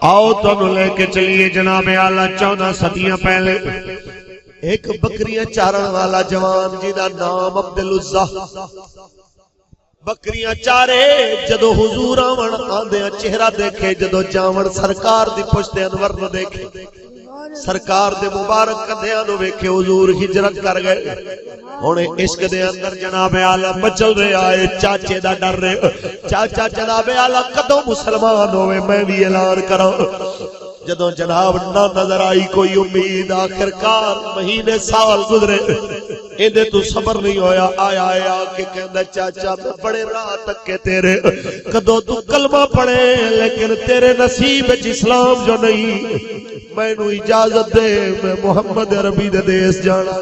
آؤ تانوں لے کے چلیے جناب اعلیٰ 14 صدیاں پہلے ایک بکریاں چارن والا جوان جدا نام عبدالعزہ بکریاں چارے جدو حضور آون آندیاں چہرہ دیکھے جدو جاون سرکار دی پشت انور نو دیکھے سرکار دے مبارک کندھیاں نو ویکھے حضور ہجرت کر گئے ہونے عشق دے اندر جناب اعلیٰ مچل رہے آئے چاچے دا ڈر رہے چاچا جناب اعلیٰ کدوں مسلمان ہوئے میں بھی اعلان کراں جدوں جناب نہ نظر آئی کوئی امید آخرکار مہینے سال گزرے ایندے تو صبر نہیں ہویا آیا آیا کہ کہندا چاچا میں بڑے راہ تک کے تیرے کدوں تو کلمہ پڑھے لیکن تیرے نصیب وچ اسلام جو نہیں میں نو اجازت دے میں محمد عربی دے دیس جانا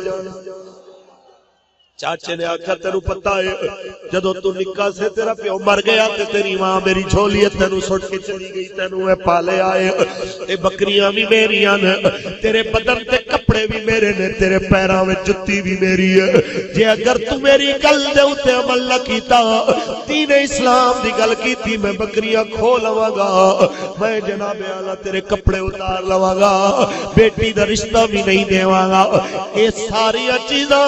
چاچے نے آکھا تینو پتہ ہے جدو تو نکاح سے تیرا پیو مر گیا تے تیری ماں میری جھولی تینو سٹ کے چلی گئی تینو اے پالے آئے اے بکریاں بھی میریاں نے تیرے بدن تے کپڑے بھی میرے نے تیرے پیراں وچ جُتی بھی میری ہے جے اگر تو میری گل دے اوتے عمل نہ کیتا دین اسلام دی گل کیتی میں بکریاں کھو لواں گا میں جناب اعلیٰ تیرے کپڑے اتار لواں گا بیٹی دا رشتہ بھی نہیں دیواں گا اے ساری چیزاں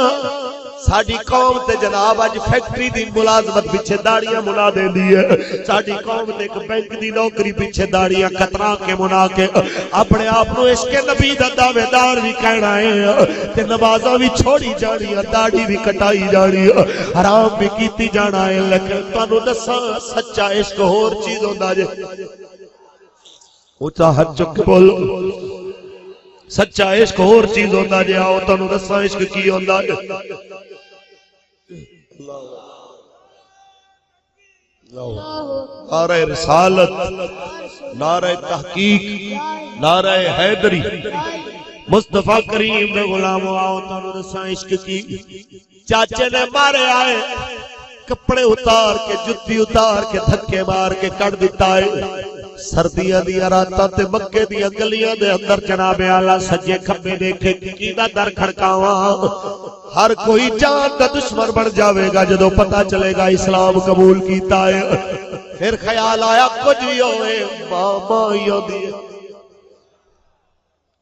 ساڑی قوم تے جناب آج فیکٹری دی ملازمت پیچھے داڑیاں منا دے دی ہے ساڑی قوم تے ایک بینک دی نوکری پیچھے داڑیاں کترا کے منا کے اپنے آپ نو عشق نبی دا دعوے دار بھی کہنا ہے تے نمازاں بھی چھوڑی جانی ہے داڑھی بھی کٹائی جانی ہے حرام بھی کیتی جانا ہے لیکن تانوں دساں سچا عشق ہور چیز ہوندا جے اونچا ہاتھ چک کے بولو سچا عشق اور چیز ہوتا جے آؤ تانوں دساں عشق کی ہوندا ہے نعرہ رسالت نعرہ تحقیق نعرہ حیدری مصطفیٰ کریم دے غلام آؤ تانوں دساں عشق کی چاچے نے مارے آئے کپڑے اتار کے جتی اتار کے دھکے مار کے کٹ دیتا ہے سردیاں دیا راتاں تے مکے دیا گلیاں دے اندر جناب اعلیٰ سجے کھبے دیکھے کیدا در کھڑکاواں ہر کوئی جان دا دشمن بن جاوے گا جدو پتہ چلے گا اسلام قبول کیتا ہے پھر خیال آیا کچھ بھی ہوئے ماں ہی ہوندی ہے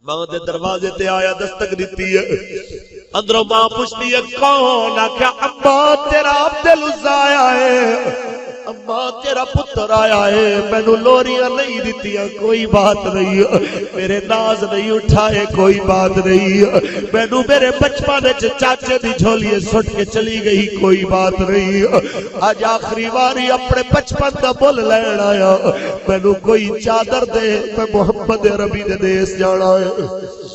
ماں دے دروازے تے آیا دستک دیتی ہے اندروں ماں پوچھتی ہے کون آکھیا ابا تیرا عبدالعزہ آیا ہے اماں تیرا پتر آیا ہے مینوں لوریاں نہیں دتیاں کوئی بات نہیں میرے ناز نہیں اٹھائے کوئی بات نہیں مینوں میرے بچپن وچ چاچے دی جھولی سٹ کے چلی گئی کوئی بات نہیں اج آخری واری اپنے بچپن دا مل لین آیا مینوں کوئی چادر دے میں محمد عربی دے دیس جانا ہے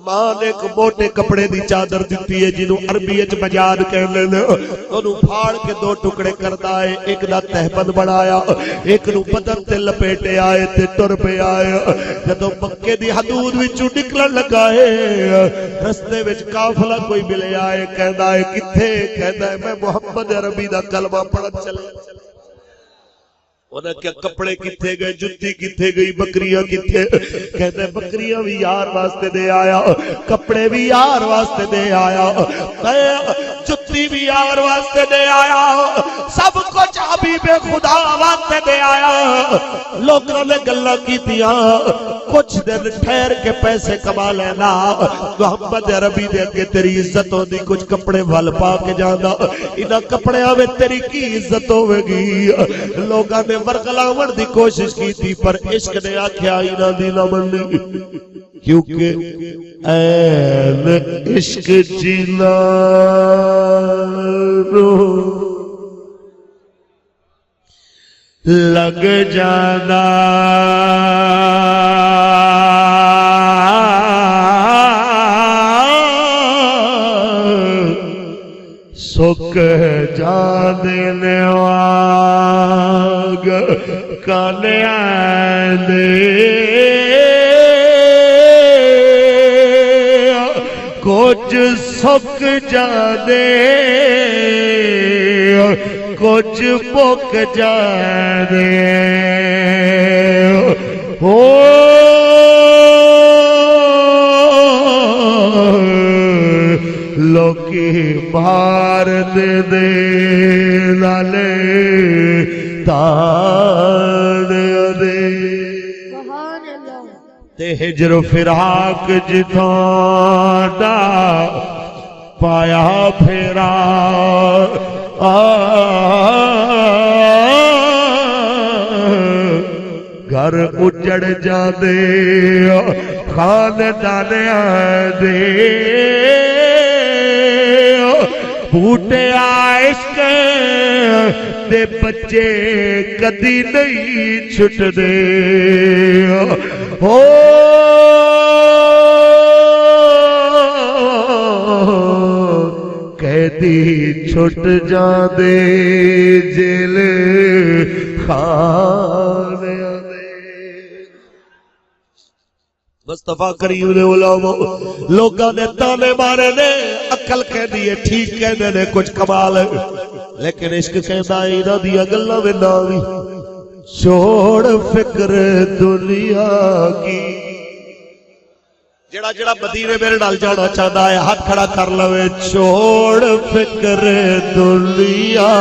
ماں نے ایک موٹے کپڑے دی چادر دیتی ہے جنہوں عربی اچ مجاد کہنے نے انہوں پھاڑ کے 2 ٹکڑے کرتا ہے ایک دا تہبند بڑھایا ایک نو بدن تے لپیٹے آئے تے ٹر پہ آئے جدو مکے دی حدود وچوں نکلن لگا ہے رستے وچ قافلہ کوئی ملے آئے کہندا ہے کتھے کہندا ہے میں محمد عربی دا کلمہ پڑھن چلے انہاں کیا کپڑے کتھے گئے جتی کتھے گئی بکریاں کتھے کہتے بکریاں بھی یار واسطے دے آیا کپڑے بھی یار واسطے دے آیا جتی بھی یار واسطے دے آیا سب کچھ حبیب خدا واسطے دے آیا لوگوں نے گلاں کیتیاں کچھ دن ٹھہر کے پیسے کما لینا محمد عربی دے اگے تیری عزت ہوندی کچھ کپڑے ول پا کے جاندا انہاں کپڑیاں وچ تیری کی عزت ہوے گی لوگاں نے ورگلاون دی کوشش کی تھی پر عشق نے آکھیا انہاں دی نہ مننی کیونکہ این عشق جینا لگ جانا سکھ جانے واگ کانے آنے کچھ سکھ جانے کچھ پک جانے لوکی بار دے نالے تان دے تے ہجر فراق جتھاں دا پایا پھیرا گھر اجڑ جاندے خاندان دے بوٹے عشق دے بچے کدی نہیں چھٹ دے ہو قیدی چھٹ جاندے جیل خانے مصطفیٰ کریم نے علماء لوگاں نے تانے مارے نے عقل کہہ دیئے ٹھیک کہنے نے کچھ کمال ہے لیکن عشق کہنا اینا دیا گلہ میں ناوی چھوڑ فکر دنیا کی جڑا جڑا مدینے میرے ڈال جانا چاہتا ہے ہاتھ کھڑا کر لوے چھوڑ فکر دنیا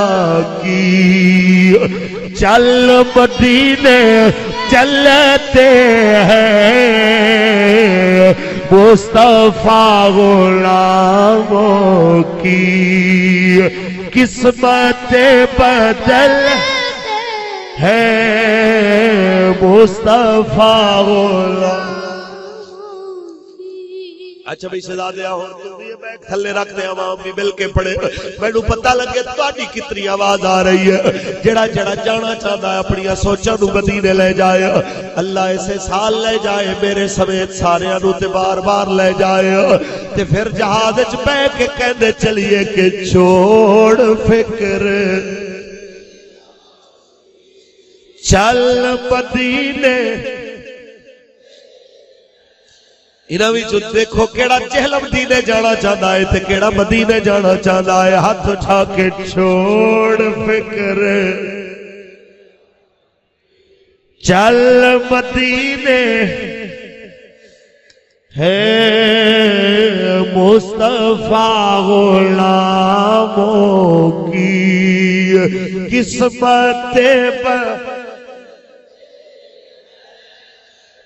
کی چل مدینے چلتے ہیں مصطفیٰ غلاموں کی قسمت بدل ہے مصطفیٰ غلام اچھا بھی سزا دیا ہوں میں تھلے رکھ دیا وہاں بھی مل کے پڑے میں نو پتہ لگے تواڈی کتنی آواز آ رہی ہے جڑا جڑا جانا چاہتا ہے اپنی سوچاں نو مدینے لے جائے اللہ اسے سال لے جائے میرے سمیت سارے نو تے بار بار لے جائے تے پھر جہاز وچ بیٹھ کے کہندے چلیے کہ چھوڑ فکر چل مدینے انہاں وچ دیکھو کیڑا چہل مدینے جانا چاہتا ہے تے کیڑا مدینے جانا چاہتا ہے ہاتھ اٹھا کے چھوڑ فکر چل مدینے ہے مصطفیٰ غلاموں کی قسمت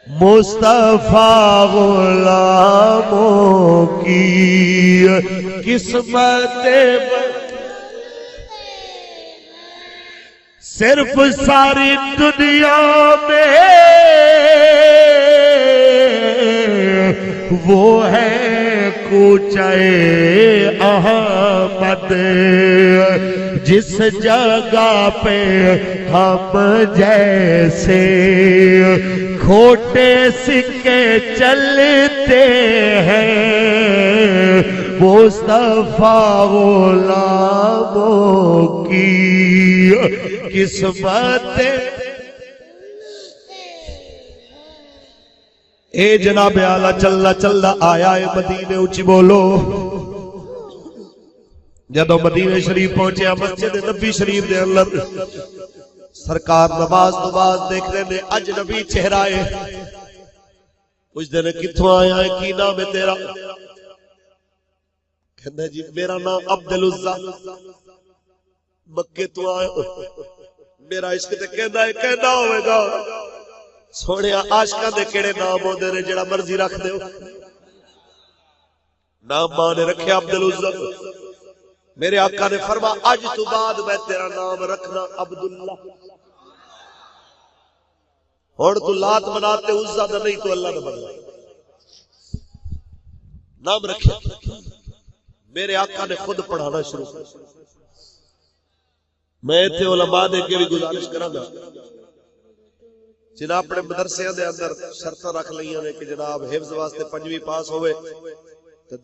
مصطفیٰ غلاموں کی قسمت صرف ساری دنیا میں وہ ہے کوچہ احمد جس جگہ پہ ہم جیسے کھوٹے سکے چلتے ہیں مصطفیٰ غلاموں کی قسمت اے جناب اعلیٰ چلنا چلنا آیا ہے مدینے اونچی بولو جدو مدینے شریف پہنچے مسجد نبی شریف دے اندر سرکار نماز دیکھ رہے نے اجنبی چہرہ ہے پوچھ دینے کتھوں آیا ہے کی نام ہے تیرا کہندہ جی میرا نام عبدالعزہ مکے تو آیا میرا عشق تے کہندہ ہے کہندہ ہوئے گا سوڑے عاشقہ دے کیڑے نام ہو دے جڑا مرضی رکھ دے نام ماں نے رکھے عبدالعزہ میرے آقا نے فرما آج تو بعد میں تیرا نام رکھنا عبداللہ اور تو لات مناتے عزہ دا نہیں تو اللہ نے بنا نام رکھے میرے آقا نے خود پڑھانا شروع کر میں تھے علماء نے کے بھی گزارش کرا گا جناب اپنے مدرسے دے اندر شرطہ رکھ لئیاں نے کہ جناب حفظ واسطے 5ویں پاس ہوئے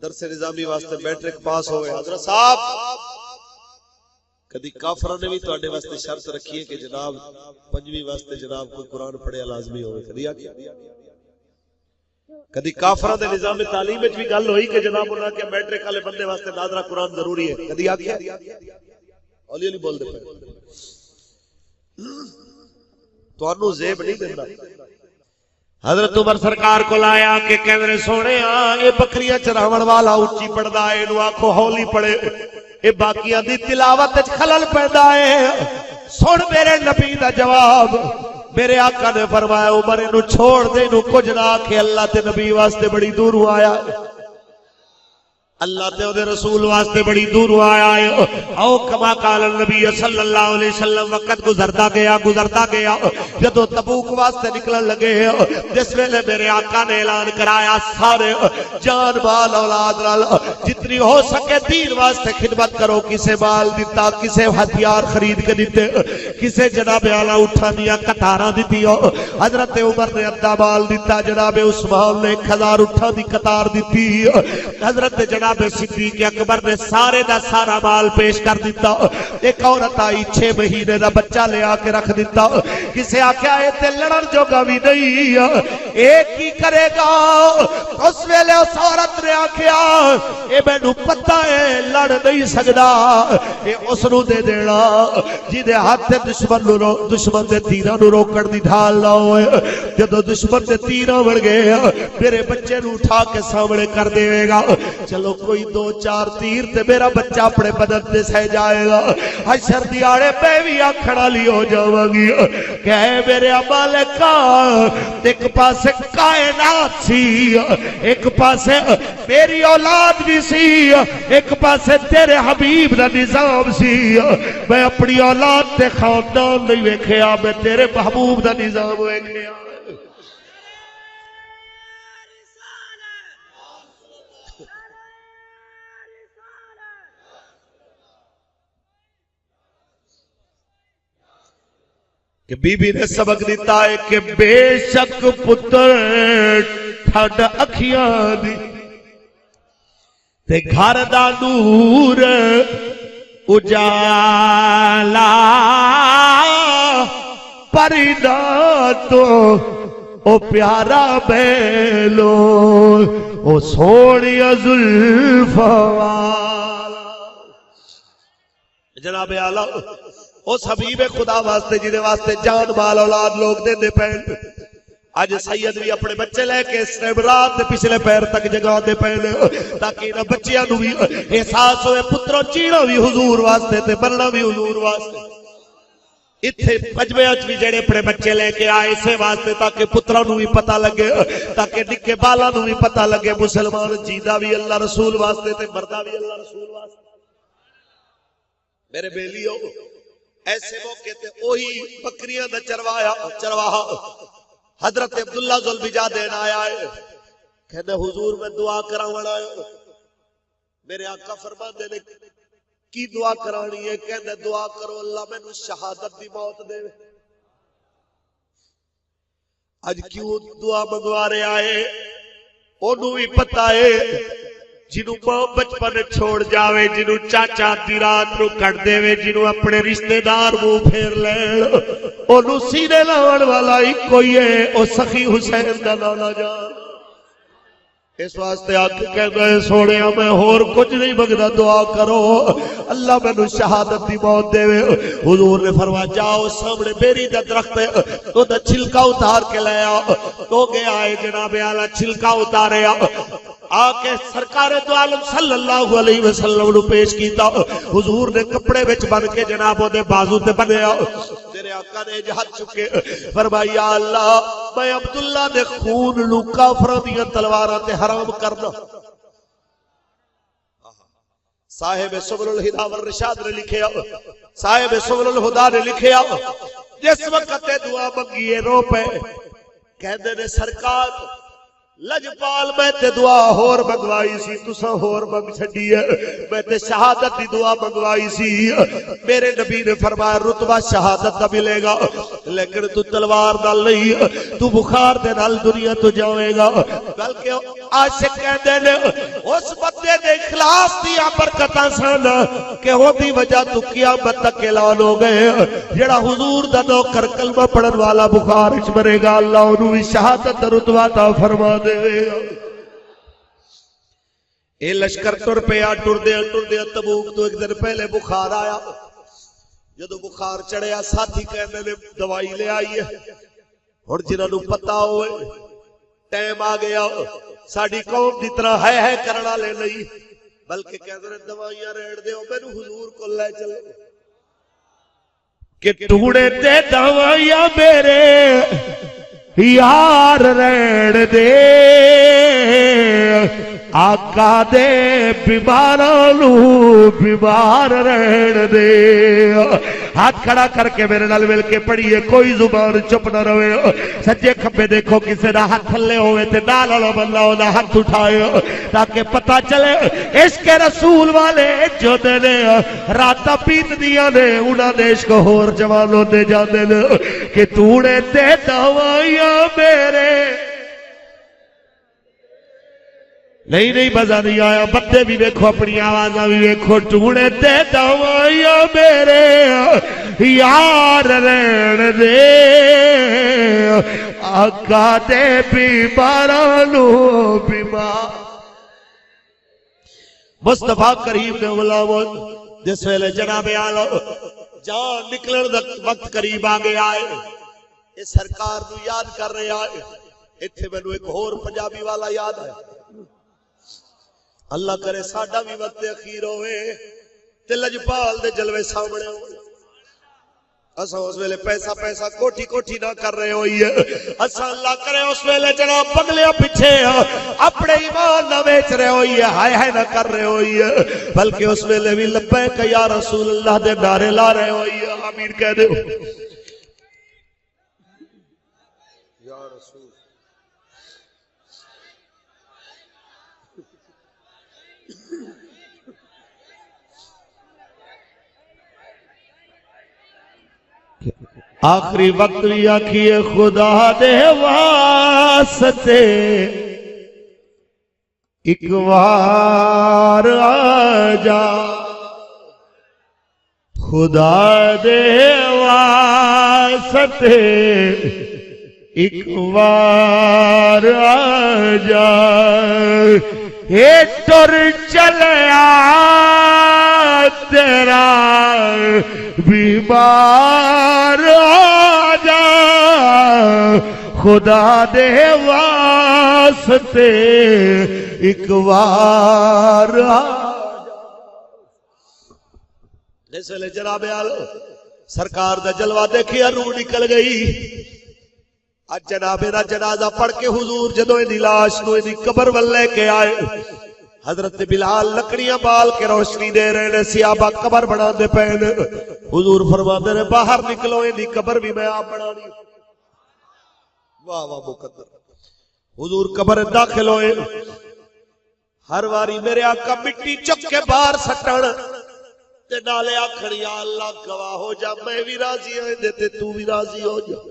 درس نظامی واسطے میٹرک پاس ہوئے حضرت صاحب کدی کافرہ نے بھی تو اڈے واسطے شرط رکھی ہے کہ جناب 5ویں واسطے جناب کوئی قرآن پڑھے لازمی ہوئے کدی آگیا کدی کافرہ دے نظام تعلیم میں بھی گل ہوئی کہ جناب انہاں کے میٹرک والے بندے واسطے ناظرہ قرآن ضروری ہے کدی آگیا اولی علی بول دے پہ تو انہوں زیب نہیں دینا حضرت عمر سرکار کو لایا کہ کہنے سونے اے بکریاں چراون والا اونچی پڑھدا ہے انہوں آنکھوں ہولی پڑے اے باقیاں دی تلاوت خلل پیدا ہے سن میرے نبی دا جواب میرے آقا نے فرمایا عمر انہوں چھوڑ دے، انہوں کچھ نہ آکھے، اللہ تے نبی واسطے بڑی دور آیا، اللہ تے دے رسول واسطے بڑی دور آیا ہے۔ او کما قال النبی صلی اللہ علیہ وسلم، وقت گزرتا گیا جدو تبوک واسطے نکلن لگے جس ویلے میرے آقا نے اعلان کرایا سارے جان مال اولاد نال جتنی ہو سکے دین واسطے خدمت کرو، کسے مال دیتا، کسے ہتھیار خرید کے دیتے، کسے جناب اعلیٰ اٹھا دیا قطاراں دیتی، حضرت عمر نے ادھا مال دیتا، جناب عثمان نے 1000 اٹھا دی قطار دیتی، حضرت جناب صدیق اکبر نے سارے دا سارا مال پیش کر دیتا، ایک عورت آئی 6 مہینے دا بچہ لے آ کے رکھ دیتا، کسے آکھیا اے تے لڑن جوگا بھی نہیں، ایک ہی کرے گا، اس ویلے اس عورت نے آکھیا اے مینوں پتہ ہے لڑ نہیں سکدا، اے اس نو دے دینا جدے ہاتھ دشمن دے تیراں نو روکن دی ڈھال نہ ہوئے، جدو دشمن دے تیراں وڑ گئے میرے بچے نو اٹھا کے سامنے کر دے گا، چلو کوئی 2-4 تیر تے میرا بچہ اپنے بدن تے سہ جائے گا، حشر دیاڑے پہ بھی آکھڑا لی ہو جاؤں گی کہ میرے مالکا ایک پاسے کائنات سی، ایک پاسے میری اولاد بھی سی، ایک پاسے تیرے حبیب دا نظام سی، میں اپنی اولاد تے خاندان نہیں ویکھیا، میں تیرے محبوب دا نظام ویکھیا۔ کہ بی بی نے سبق دیتا ہے کہ بے شک پتر ٹھڈ اکھیاں دی تے گھر دا نور اجالا پریدا تو او پیارا بیلو او سونی زلفا والا۔ جناب اعلیٰ اس حبیب خدا واسطے جنہیں واسطے جان مال اولاد لوگ دے دے پہن، آج سید بھی اپنے بچے لے کے اس ٹائم رات دے پچھلے پیر تک جگہ دے پہن تاکہ انہاں بچیاں نو بھی احساس ہوئے پتروں چیڑا بھی حضور واسطے تے مرنا بھی حضور واسطے۔ اتھے مجمعہ بھی جڑے اپنے بچے لے کے آئے اسے واسطے تاکہ پتروں نو بھی پتہ لگے، تاکہ نکے بالا نو بھی پتہ لگے مسلمان جیدہ بھی اللہ رسول واسطے تے مردہ بھی اللہ رسول واسطے۔ میرے بیلیوں ایسے موقع تے اوہی بکریاں دا چرواہا حضرت عبداللہ ذوالبجا دین آیا ہے، کہنے حضور میں دعا کراؤں آیا، میرے آقا فرماندے نے کی دعا کرانی ہے؟ کہنے دعا کرو اللہ میں نو شہادت دی موت دے۔ آج کیوں دعا منگوا رہے آئے؟ انہوں بھی پتہ ہے جنہوں ماں بچپن چھوڑ جاوے، جنہوں چاچا دی رات نو کٹ دے وے، جنہوں اپنے رشتہ دار منہ پھیر لین، انہوں سینے لاؤن والا ہی کوئی ہے، او سخی حسین دا لالا جان۔ اس واسطے آکھ کہنا ہے سوڑیا میں اور کچھ نہیں مگدہ دعا کرو اللہ میں نو شہادت دی موت دے وے۔ حضور نے فرمایا جاؤ سامنے بیری دا درخت ہے تو دا چھلکا اتار کے لے آؤ، تو گیا ہے جناب اعلیٰ چھلکا اتارے آکے سرکار دو عالم صلی اللہ علیہ وسلم نو پیش کیتا، حضور نے کپڑے وچ بن کے جنابوں دے بازو تے بنیا، تیرے آقا نے جہد چکے فرمایا یا اللہ میں عبداللہ دے خون نو کافراں دیاں تلواراں تے حرام کرنا۔ صاحب سبل الہدا والرشاد نے لکھیا، صاحب سبل الہدا نے لکھیا جس وقت دعا منگیے رو پے کہندے نے سرکار لجپال میں تے دعا ہور منگوائی سی تساں ہور منگ چھڈی ہے، میں تے شہادت دی دعا منگوائی سی، میرے نبی نے فرمایا رتبہ شہادت دا ملے گا لیکن تو تلوار نال نہیں، تو بخار دے نال دنیا تو جاوے گا۔ بلکہ عاشق کہندے نے اس بندے دے اخلاص دی برکتاں سن کہ او دی وجہ تو قیامت تک اعلان ہو گئے، جڑا حضور دا نوکر کلمہ پڑھن والا بخار وچ مرے گا اللہ اونوں بھی شہادت دا رتبہ عطا فرما دے گا۔ اے لشکر ٹر پیا، ٹر دیا تبوک تو ایک دن پہلے بخار آیا، جدو بخار چڑھیا ساتھی کہنے نے دوائی لے آئی ہے، اور جنہاں نو پتہ ہوئے ٹائم آ گیا ساڈی قوم دی طرح ہے کرنا لے نہیں، بلکہ کہتے ہیں دوائیاں ریڑ دیو مینوں حضور کو لے چلو۔ کہ ٹوڑے تے دوائیاں میرے یار رہن دے آقا دے بیماراں نوں بیمار رہن دے ہاتھ کھڑا کر کے میرے نال مل کے پڑھیے کوئی زبان چپ نہ رہے سجے کھبے دیکھو کسی دا ہاتھ تھلے ہوئے تے نال والا بندہ اودا ہاتھ اٹھائے تاکہ پتہ چلے عشق رسول والے جو دے نے راتاں پیت دیاں نے انہاں دے عشق ہور جوانوں دے جاندے نے کہ توڑے تے دوائیاں میرے نہیں مزہ نہیں آیا بندے بھی دیکھو اپنی آوازاں بھی دیکھو ٹوڑے تے دوائیاں میرے یار رہن دے آقا دے بیماراں نوں بیمار مصطفیٰ کریم نے غلاموں جس ویلے جناب آلو جان نکلن دا وقت قریب آگے آئے اس سرکار نو یاد کر رہے آئے اتھے میں نو ایک اور پنجابی والا یاد ہے اللہ کرے ساڈا بھی وقت اخیر ہوئے تے لجپال دے جلوے سامنے ہوئے اساں اس ویلے پیسہ کوٹھی نہ کر رہے ہوئی ہے اساں اللہ کرے اس ویلے جناب بگلے پیچھے اپنے ایمان نہ بیچ رہے ہوئی ہے ہائے نہ کر رہے ہوئی ہے بلکہ اس ویلے بھی لبیک یا رسول اللہ دے نعرے لا رہے ہوئی ہے آمین کہہ دے یا رسول آخری وقت بھی آکھیے خدا دے واسطے ایک وار آجا خدا دے واسطے ایک وار آجا اے ٹر چلیا تیرا بیمار آجا خدا دے واسطے ایک وار آجا اس لئے جناب آلو سرکار دا جلوہ دیکھیا روح نکل گئی آج جناب دا جنازہ پڑھ کے حضور جدو دی لاش نو دی قبر واللے کے آئے حضرت بلال لکڑیاں بال کے روشنی دے رہے نے سیابہ قبر بنا دے پہن حضور فرما دے رہے باہر نکلو دی قبر بھی میں آپ بنا دی واہ مقدر حضور قبر داخل ہوئے ہر واری میرے آقا مٹی چک کے باہر سٹن تے نالے آکھڑ یا اللہ گواہ ہو جا میں بھی راضی ہوں دیتے تو بھی راضی ہو جا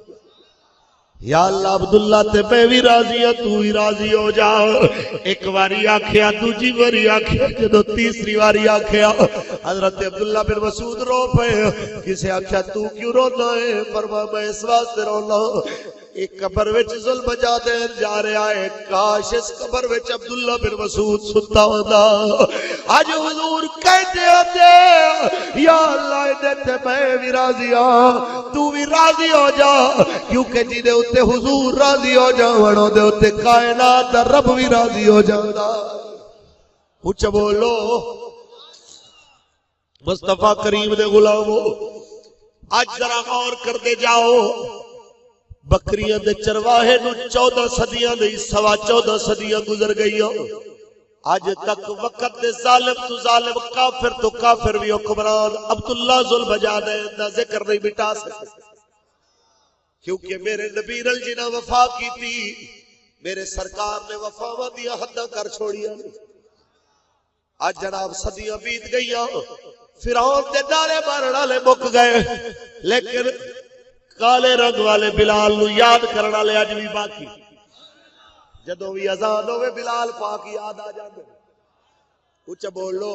یا اللہ عبداللہ تے میں بھی راضی ہوں تو بھی راضی ہو جا ایک واری آکھیا دوجی واری آکھیا جدو تیسری واری آکھیا حضرت عبداللہ بن مسعود رو پے کسے آکھیا تو کیوں رونا ہے فرما میں اس واسطے رونا ایک قبر وچ ظلم جا رہا ہے کاش اس قبر وچ عبداللہ بن مسعود ستا ہوندا آج حضور کہتے ہوتے یا اللہ دیتے میں بھی راضی ہوں تو بھی راضی ہو جا کیونکہ جی دے اتے حضور راضی ہو جا وڑو دے اتے کائنات رب بھی راضی ہو جانا کچھ بولو مصطفیٰ کریم دے غلامو آج ذرا غور کر دے جاؤ بکریاں دے چرواہے نو 14 صدیاں دے 14.25 صدیاں گزر گئی آج تک وقت دے ظالم تو ظالم کافر تو کافر بھی حکمران عبداللہ ذوالبجادہ دا ذکر نہیں مٹا سکتے کیونکہ میرے نبی جنہ وفا کی تھی میرے سرکار نے وفاواں دیا حداں کر چھوڑیا آج جناب صدیاں بیت گئیاں فرعون دے نعرے مارن والے مک گئے لیکن کالے رنگ والے بلال نو یاد کرنا لے اج بھی باقی جدوں بھی اذان ہوے بلال پاک یاد آ جاندے کچھ بولو